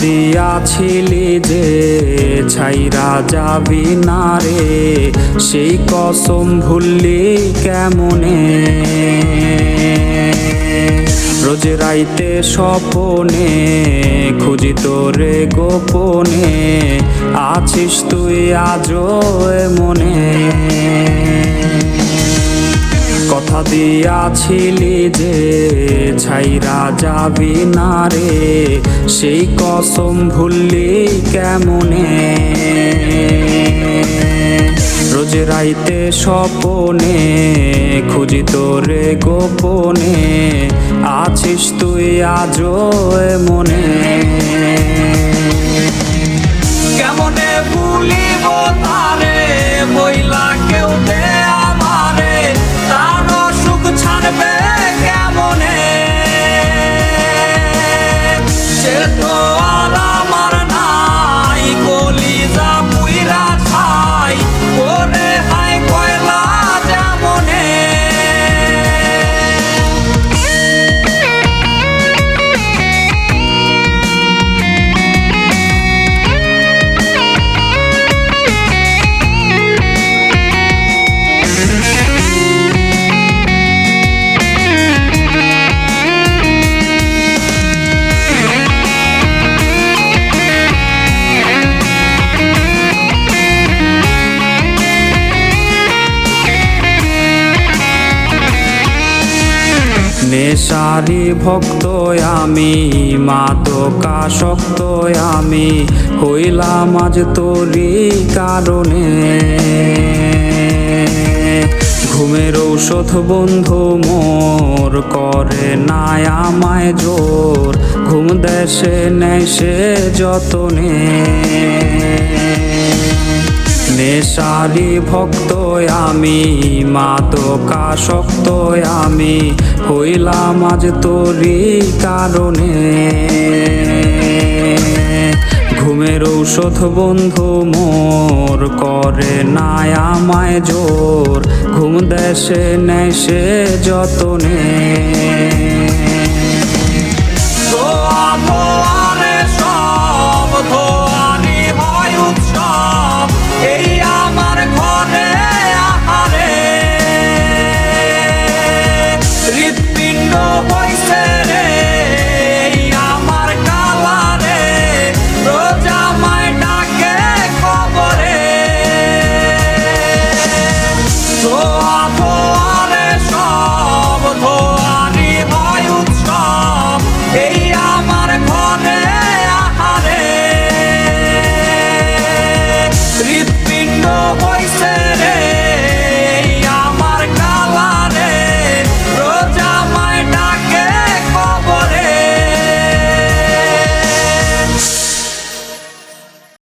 দিয়াছিলি যে ছাইরা যাবি না রে, সেই কসম ভুললি কেমনে। রোজ রাইতে স্বপনে খুঁজি তোরে গোপনে, আছিস তুই আজও মনে। কথা দিয়াছিলি যে ছাইরা যাবি না রে, সেই কসম ভুললি কেমনে। রোজ রাইতে স্বপনে খুঁজি তোরে গোপনে, আছিস তুই আজও মনে। কেমনে ভুলিব তারে বইলা কেউ দে আমারে, তার সুখ ছাড়বে কেমনে। সে তো আর আমার নাই, কলিজা পুইরা ছাই ওরে হাই কয়লা যেমনে। নেশারি ভক্ত আমি, মাদকাসক্ত আমি, হইলাম আজ তোরই কারণে। ঘুমের ঔষধ বন্ধু মোর করে না আমায় জোর, ঘুম দেশে নেয় সে যতনে। নেশারি ভক্ত আমি, মাদকাসক্ত আমি, হইলাম আজ তোরই কারণে। ঘুমের ঔষধ বন্ধু মোর করে না আমায় জোর, ঘুম দেশে নেয় সে যতনে।